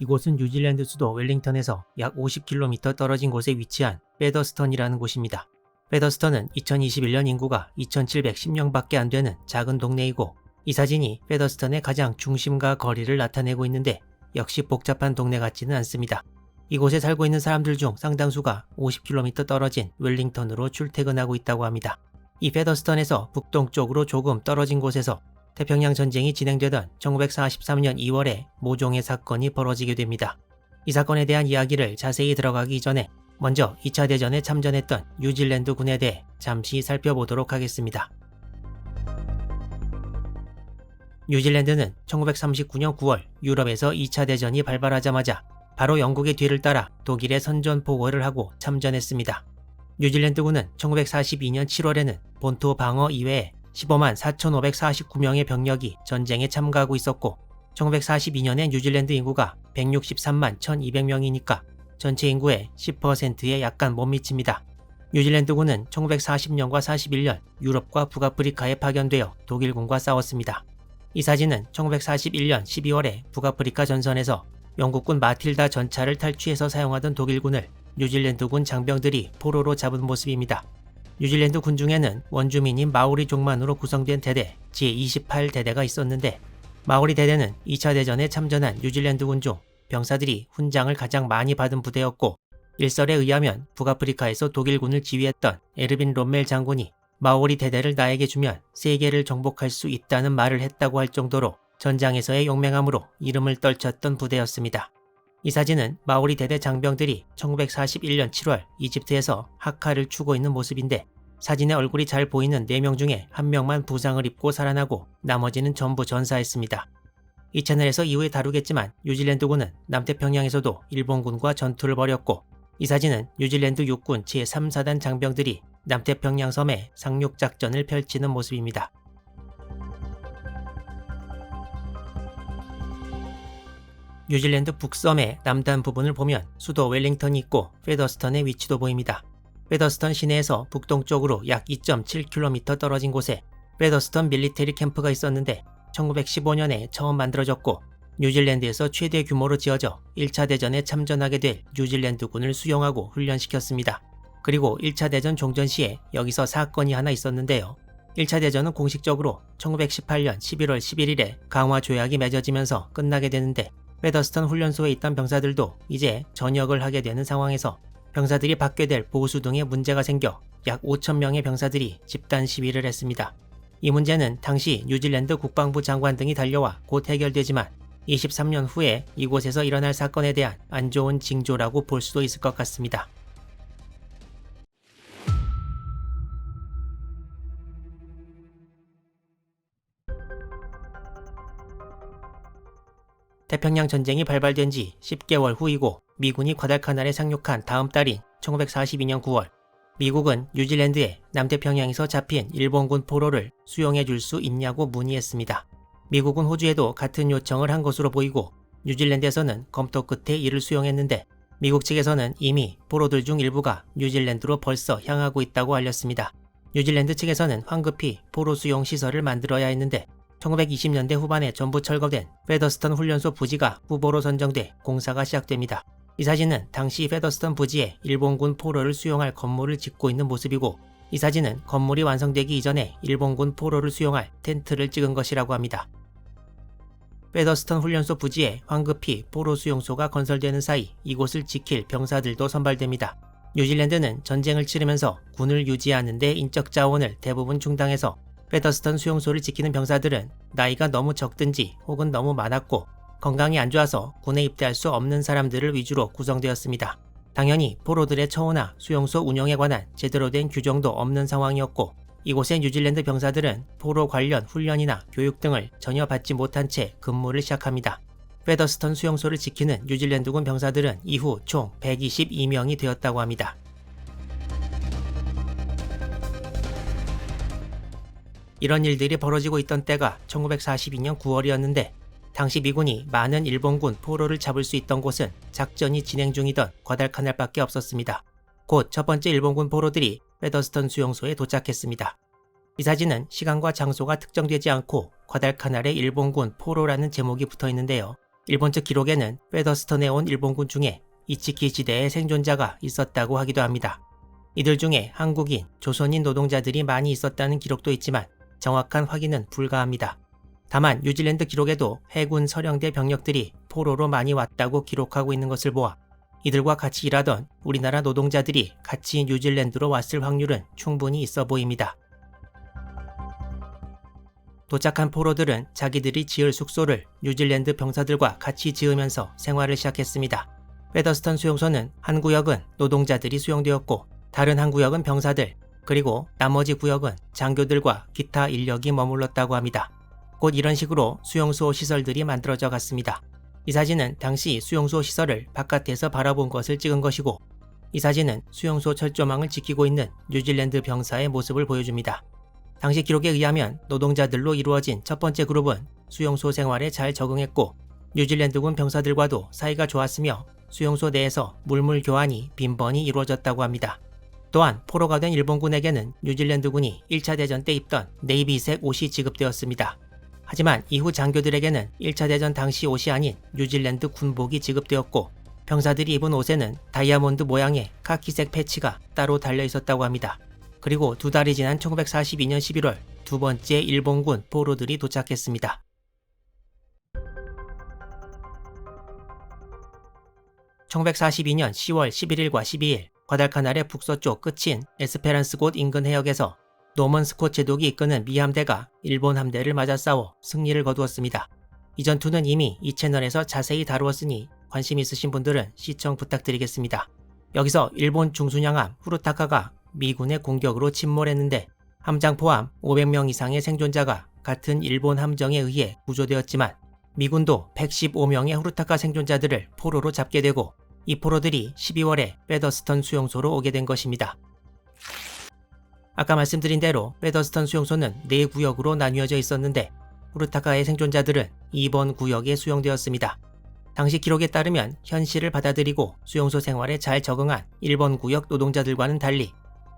이곳은 뉴질랜드 수도 웰링턴에서 약 50km 떨어진 곳에 위치한 페더스턴이라는 곳입니다. 페더스턴은 2021년 인구가 2,710명밖에 안 되는 작은 동네이고, 이 사진이 페더스턴의 가장 중심과 거리를 나타내고 있는데 역시 복잡한 동네 같지는 않습니다. 이곳에 살고 있는 사람들 중 상당수가 50km 떨어진 웰링턴으로 출퇴근하고 있다고 합니다. 이 페더스턴에서 북동쪽으로 조금 떨어진 곳에서 태평양 전쟁이 진행되던 1943년 2월에 모종의 사건이 벌어지게 됩니다. 이 사건에 대한 이야기를 자세히 들어가기 전에 먼저 2차 대전에 참전했던 뉴질랜드 군에 대해 잠시 살펴보도록 하겠습니다. 뉴질랜드는 1939년 9월 유럽에서 2차 대전이 발발하자마자 바로 영국의 뒤를 따라 독일에 선전포고를 하고 참전했습니다. 뉴질랜드군은 1942년 7월에는 본토 방어 이외에 15만 4,549명의 병력이 전쟁에 참가하고 있었고, 1942년에 뉴질랜드 인구가 163만 1,200명이니까 전체 인구의 10%에 약간 못 미칩니다. 뉴질랜드군은 1940년과 41년 유럽과 북아프리카에 파견되어 독일군과 싸웠습니다. 이 사진은 1941년 12월에 북아프리카 전선에서 영국군 마틸다 전차를 탈취해서 사용하던 독일군을 뉴질랜드군 장병들이 포로로 잡은 모습입니다. 뉴질랜드 군 중에는 원주민인 마오리 종만으로 구성된 대대 제28대대가 있었는데, 마오리 대대는 2차 대전에 참전한 뉴질랜드 군 중 병사들이 훈장을 가장 많이 받은 부대였고, 일설에 의하면 북아프리카에서 독일군을 지휘했던 에르빈 롬멜 장군이 마오리 대대를 나에게 주면 세계를 정복할 수 있다는 말을 했다고 할 정도로 전장에서의 용맹함으로 이름을 떨쳤던 부대였습니다. 이 사진은 마오리 대대 장병들이 1941년 7월 이집트에서 하카를 추고 있는 모습인데, 사진에 얼굴이 잘 보이는 4명 중에 1명만 부상을 입고 살아나고 나머지는 전부 전사했습니다. 이 채널에서 이후에 다루겠지만 뉴질랜드군은 남태평양에서도 일본군과 전투를 벌였고, 이 사진은 뉴질랜드 육군 제3사단 장병들이 남태평양 섬에 상륙작전을 펼치는 모습입니다. 뉴질랜드 북섬의 남단 부분을 보면 수도 웰링턴이 있고 페더스턴의 위치도 보입니다. 페더스턴 시내에서 북동쪽으로 약 2.7km 떨어진 곳에 페더스턴 밀리터리 캠프가 있었는데 1915년에 처음 만들어졌고, 뉴질랜드에서 최대 규모로 지어져 1차 대전에 참전하게 될 뉴질랜드군을 수용하고 훈련시켰습니다. 그리고 1차 대전 종전 시에 여기서 사건이 하나 있었는데요. 1차 대전은 공식적으로 1918년 11월 11일에 강화 조약이 맺어지면서 끝나게 되는데, 페더스턴 훈련소에 있던 병사들도 이제 전역을 하게 되는 상황에서 병사들이 받게 될 보수 등의 문제가 생겨 약 5,000명의 병사들이 집단 시위를 했습니다. 이 문제는 당시 뉴질랜드 국방부 장관 등이 달려와 곧 해결되지만 23년 후에 이곳에서 일어날 사건에 대한 안 좋은 징조라고 볼 수도 있을 것 같습니다. 태평양 전쟁이 발발된 지 10개월 후이고, 미군이 과달카날에 상륙한 다음 달인 1942년 9월, 미국은 뉴질랜드에 남태평양에서 잡힌 일본군 포로를 수용해 줄 수 있냐고 문의했습니다. 미국은 호주에도 같은 요청을 한 것으로 보이고, 뉴질랜드에서는 검토 끝에 이를 수용했는데, 미국 측에서는 이미 포로들 중 일부가 뉴질랜드로 벌써 향하고 있다고 알렸습니다. 뉴질랜드 측에서는 황급히 포로 수용 시설을 만들어야 했는데, 1920년대 후반에 전부 철거된 페더스턴 훈련소 부지가 후보로 선정돼 공사가 시작됩니다. 이 사진은 당시 페더스턴 부지에 일본군 포로를 수용할 건물을 짓고 있는 모습이고, 이 사진은 건물이 완성되기 이전에 일본군 포로를 수용할 텐트를 찍은 것이라고 합니다. 페더스턴 훈련소 부지에 황급히 포로 수용소가 건설되는 사이 이곳을 지킬 병사들도 선발됩니다. 뉴질랜드는 전쟁을 치르면서 군을 유지하는 데 인적 자원을 대부분 중당해서 페더스턴 수용소를 지키는 병사들은 나이가 너무 적든지 혹은 너무 많았고 건강이 안 좋아서 군에 입대할 수 없는 사람들을 위주로 구성되었습니다. 당연히 포로들의 처우나 수용소 운영에 관한 제대로 된 규정도 없는 상황이었고, 이곳의 뉴질랜드 병사들은 포로 관련 훈련이나 교육 등을 전혀 받지 못한 채 근무를 시작합니다. 페더스턴 수용소를 지키는 뉴질랜드군 병사들은 이후 총 122명이 되었다고 합니다. 이런 일들이 벌어지고 있던 때가 1942년 9월이었는데 당시 미군이 많은 일본군 포로를 잡을 수 있던 곳은 작전이 진행 중이던 과달카날밖에 없었습니다. 곧 첫 번째 일본군 포로들이 페더스턴 수용소에 도착했습니다. 이 사진은 시간과 장소가 특정되지 않고 과달카날의 일본군 포로라는 제목이 붙어 있는데요. 일본 측 기록에는 페더스턴에 온 일본군 중에 이치키 지대의 생존자가 있었다고 하기도 합니다. 이들 중에 한국인, 조선인 노동자들이 많이 있었다는 기록도 있지만 정확한 확인은 불가합니다. 다만 뉴질랜드 기록에도 해군 서령대 병력들이 포로로 많이 왔다고 기록하고 있는 것을 보아 이들과 같이 일하던 우리나라 노동자들이 같이 뉴질랜드로 왔을 확률은 충분히 있어 보입니다. 도착한 포로들은 자기들이 지을 숙소를 뉴질랜드 병사들과 같이 지으면서 생활을 시작했습니다. 페더스턴 수용소는 한 구역은 노동자들이 수용되었고 다른 한 구역은 병사들, 그리고 나머지 구역은 장교들과 기타 인력이 머물렀다고 합니다. 곧 이런 식으로 수용소 시설들이 만들어져 갔습니다. 이 사진은 당시 수용소 시설을 바깥에서 바라본 것을 찍은 것이고, 이 사진은 수용소 철조망을 지키고 있는 뉴질랜드 병사의 모습을 보여줍니다. 당시 기록에 의하면 노동자들로 이루어진 첫 번째 그룹은 수용소 생활에 잘 적응했고 뉴질랜드군 병사들과도 사이가 좋았으며 수용소 내에서 물물 교환이 빈번히 이루어졌다고 합니다. 또한 포로가 된 일본군에게는 뉴질랜드군이 1차 대전 때 입던 네이비색 옷이 지급되었습니다. 하지만 이후 장교들에게는 1차 대전 당시 옷이 아닌 뉴질랜드 군복이 지급되었고 병사들이 입은 옷에는 다이아몬드 모양의 카키색 패치가 따로 달려 있었다고 합니다. 그리고 두 달이 지난 1942년 11월 두 번째 일본군 포로들이 도착했습니다. (1942년 10월 11일과 12일) 과달카날의 북서쪽 끝인 에스페란스 곳 인근 해역에서 노먼 스콧 제독이 이끄는 미 함대가 일본 함대를 맞아 싸워 승리를 거두었습니다. 이 전투는 이미 이 채널에서 자세히 다루었으니 관심 있으신 분들은 시청 부탁드리겠습니다. 여기서 일본 중순양함 후루타카가 미군의 공격으로 침몰했는데 함장 포함 500명 이상의 생존자가 같은 일본 함정에 의해 구조되었지만 미군도 115명의 후루타카 생존자들을 포로로 잡게 되고 이 포로들이 12월에 페더스턴 수용소로 오게 된 것입니다. 아까 말씀드린 대로 페더스턴 수용소는 4구역으로 나뉘어져 있었는데 후루타카의 생존자들은 2번 구역에 수용되었습니다. 당시 기록에 따르면 현실을 받아들이고 수용소 생활에 잘 적응한 1번 구역 노동자들과는 달리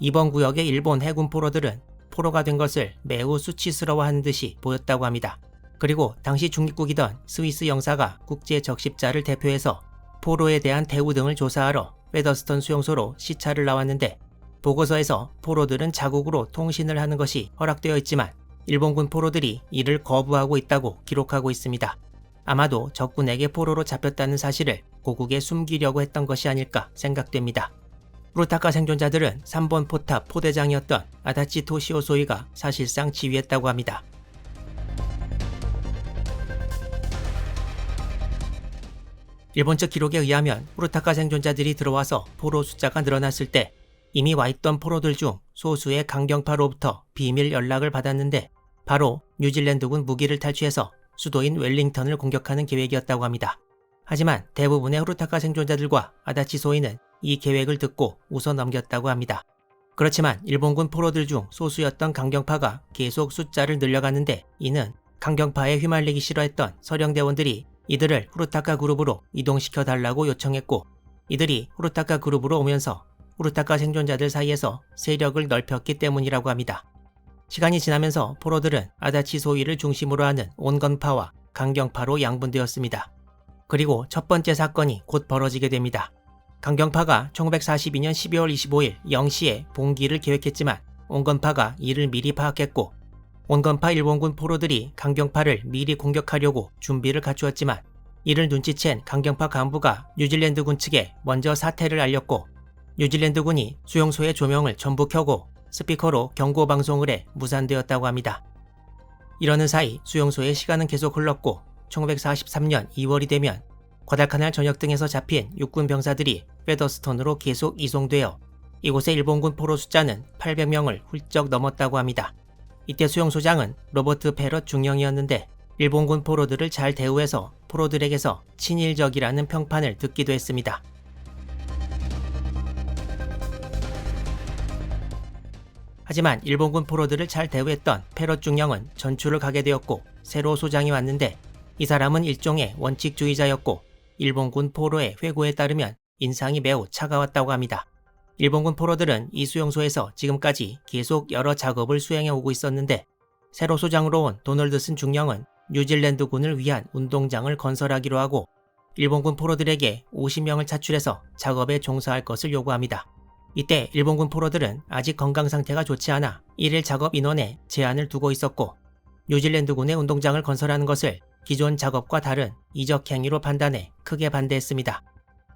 2번 구역의 일본 해군 포로들은 포로가 된 것을 매우 수치스러워하는 듯이 보였다고 합니다. 그리고 당시 중립국이던 스위스 영사가 국제 적십자를 대표해서 포로에 대한 대우 등을 조사하러 페더스턴 수용소로 시찰을 나왔는데 보고서에서 포로들은 자국으로 통신을 하는 것이 허락되어 있지만 일본군 포로들이 이를 거부하고 있다고 기록하고 있습니다. 아마도 적군에게 포로로 잡혔다는 사실을 고국에 숨기려고 했던 것이 아닐까 생각됩니다. 후루타카 생존자들은 3번 포탑 포대장이었던 아다치 토시오 소이가 사실상 지휘했다고 합니다. 일본 측 기록에 의하면 후루타카 생존자들이 들어와서 포로 숫자가 늘어났을 때 이미 와있던 포로들 중 소수의 강경파로부터 비밀 연락을 받았는데 바로 뉴질랜드군 무기를 탈취해서 수도인 웰링턴을 공격하는 계획이었다고 합니다. 하지만 대부분의 후루타카 생존자들과 아다치 소이는 이 계획을 듣고 웃어 넘겼다고 합니다. 그렇지만 일본군 포로들 중 소수였던 강경파가 계속 숫자를 늘려갔는데 이는 강경파에 휘말리기 싫어했던 서령대원들이 이들을 후루타카 그룹으로 이동시켜 달라고 요청했고 이들이 후루타카 그룹으로 오면서 후루타카 생존자들 사이에서 세력을 넓혔기 때문이라고 합니다. 시간이 지나면서 포로들은 아다치 소이를 중심으로 하는 온건파와 강경파로 양분되었습니다. 그리고 첫 번째 사건이 곧 벌어지게 됩니다. 강경파가 1942년 12월 25일 0시에 봉기를 계획했지만 온건파가 이를 미리 파악했고 온건파 일본군 포로들이 강경파를 미리 공격하려고 준비를 갖추었지만 이를 눈치챈 강경파 간부가 뉴질랜드군 측에 먼저 사태를 알렸고 뉴질랜드군이 수용소의 조명을 전부 켜고 스피커로 경고 방송을 해 무산되었다고 합니다. 이러는 사이 수용소의 시간은 계속 흘렀고 1943년 2월이 되면 과달카날 전역 등에서 잡힌 육군 병사들이 페더스턴으로 계속 이송되어 이곳의 일본군 포로 숫자는 800명을 훌쩍 넘었다고 합니다. 이때 수용소장은 로버트 페럿 중령이었는데 일본군 포로들을 잘 대우해서 포로들에게서 친일적이라는 평판을 듣기도 했습니다. 하지만 일본군 포로들을 잘 대우했던 페럿 중령은 전출을 가게 되었고 새로 소장이 왔는데 이 사람은 일종의 원칙주의자였고 일본군 포로의 회고에 따르면 인상이 매우 차가웠다고 합니다. 일본군 포로들은 이 수용소에서 지금까지 계속 여러 작업을 수행해 오고 있었는데 새로 소장으로 온 도널드슨 중령은 뉴질랜드군을 위한 운동장을 건설하기로 하고 일본군 포로들에게 50명을 차출해서 작업에 종사할 것을 요구합니다. 이때 일본군 포로들은 아직 건강 상태가 좋지 않아 1일 작업 인원에 제한을 두고 있었고 뉴질랜드군의 운동장을 건설하는 것을 기존 작업과 다른 이적 행위로 판단해 크게 반대했습니다.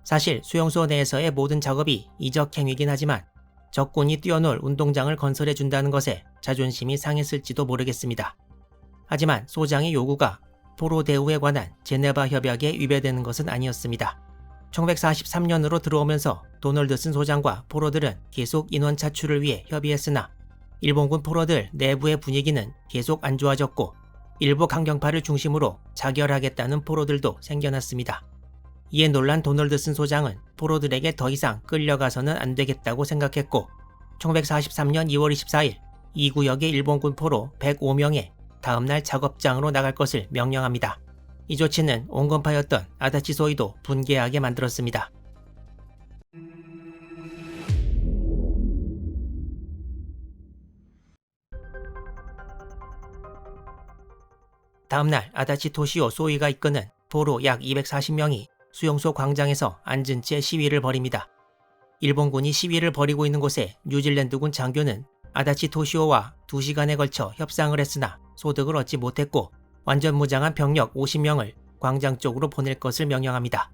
사실 수용소 내에서의 모든 작업이 이적 행위이긴 하지만 적군이 뛰어놀 운동장을 건설해 준다는 것에 자존심이 상했을지도 모르겠습니다. 하지만 소장의 요구가 포로 대우에 관한 제네바 협약에 위배되는 것은 아니었습니다. 1943년으로 들어오면서 도널드슨 소장과 포로들은 계속 인원 차출을 위해 협의했으나 일본군 포로들 내부의 분위기는 계속 안 좋아졌고 일부 강경파를 중심으로 자결하겠다는 포로들도 생겨났습니다. 이에 놀란 도널드슨 소장은 포로들에게 더 이상 끌려가서는 안 되겠다고 생각했고 1943년 2월 24일 이 구역의 일본군 포로 105명에 다음날 작업장으로 나갈 것을 명령합니다. 이 조치는 온건파였던 아다치 소이도 분개하게 만들었습니다. 다음날 아다치 토시오 소이가 이끄는 포로 약 240명이 수용소 광장에서 앉은 채 시위를 벌입니다. 일본군이 시위를 벌이고 있는 곳에 뉴질랜드군 장교는 아다치 토시오와 2시간에 걸쳐 협상을 했으나 소득을 얻지 못했고 완전 무장한 병력 50명을 광장 쪽으로 보낼 것을 명령합니다.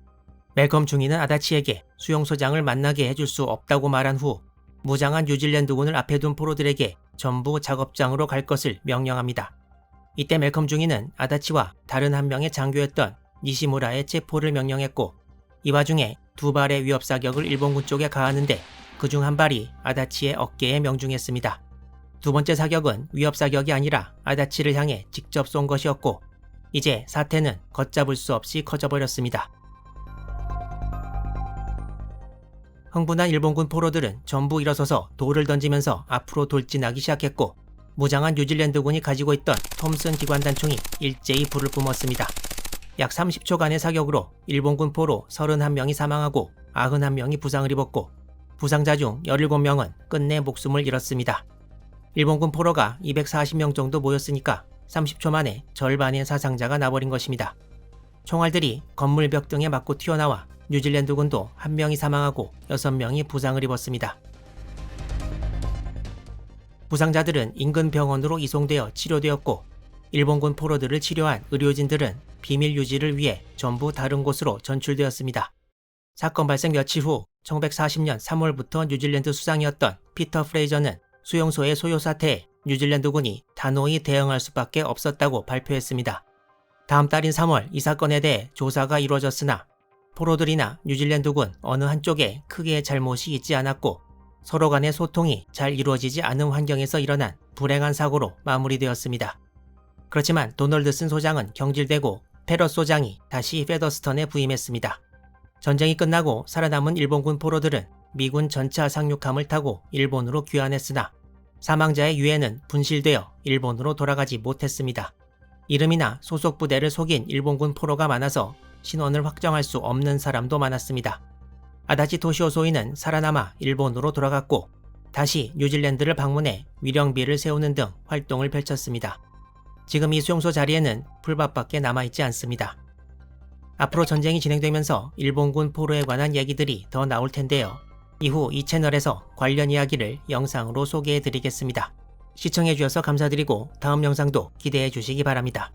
멜컴 중위는 아다치에게 수용소장을 만나게 해줄 수 없다고 말한 후 무장한 뉴질랜드군을 앞에 둔 포로들에게 전부 작업장으로 갈 것을 명령합니다. 이때 멜컴 중위는 아다치와 다른 한 명의 장교였던 니시무라의 체포를 명령했고 이 와중에 2발의 위협 사격을 일본군 쪽에 가하는데 그중 한 발이 아다치의 어깨에 명중했습니다. 두 번째 사격은 위협 사격이 아니라 아다치를 향해 직접 쏜 것이었고 이제 사태는 걷잡을 수 없이 커져버렸습니다. 흥분한 일본군 포로들은 전부 일어서서 돌을 던지면서 앞으로 돌진하기 시작했고 무장한 뉴질랜드군이 가지고 있던 톰슨 기관단총이 일제히 불을 뿜었습니다. 약 30초간의 사격으로 일본군 포로 31명이 사망하고 91명이 부상을 입었고 부상자 중 17명은 끝내 목숨을 잃었습니다. 일본군 포로가 240명 정도 모였으니까 30초 만에 절반의 사상자가 나버린 것입니다. 총알들이 건물벽 등에 맞고 튀어나와 뉴질랜드군도 1명이 사망하고 6명이 부상을 입었습니다. 부상자들은 인근 병원으로 이송되어 치료되었고 일본군 포로들을 치료한 의료진들은 비밀 유지를 위해 전부 다른 곳으로 전출되었습니다. 사건 발생 며칠 후 1940년 3월부터 뉴질랜드 수상이었던 피터 프레이저는 수용소의 소요 사태에 뉴질랜드군이 단호히 대응할 수밖에 없었다고 발표했습니다. 다음 달인 3월 이 사건에 대해 조사가 이루어졌으나 포로들이나 뉴질랜드군 어느 한쪽에 크게 잘못이 있지 않았고 서로 간의 소통이 잘 이루어지지 않은 환경에서 일어난 불행한 사고로 마무리되었습니다. 그렇지만 도널드슨 소장은 경질되고 페럿 소장이 다시 페더스턴에 부임했습니다. 전쟁이 끝나고 살아남은 일본군 포로들은 미군 전차 상륙함을 타고 일본으로 귀환했으나 사망자의 유해는 분실되어 일본으로 돌아가지 못했습니다. 이름이나 소속 부대를 속인 일본군 포로가 많아서 신원을 확정할 수 없는 사람도 많았습니다. 아다치 토시오 소이는 살아남아 일본으로 돌아갔고 다시 뉴질랜드를 방문해 위령비를 세우는 등 활동을 펼쳤습니다. 지금 이 수용소 자리에는 풀밭밖에 남아있지 않습니다. 앞으로 전쟁이 진행되면서 일본군 포로에 관한 얘기들이 더 나올 텐데요. 이후 이 채널에서 관련 이야기를 영상으로 소개해 드리겠습니다. 시청해 주셔서 감사드리고 다음 영상도 기대해 주시기 바랍니다.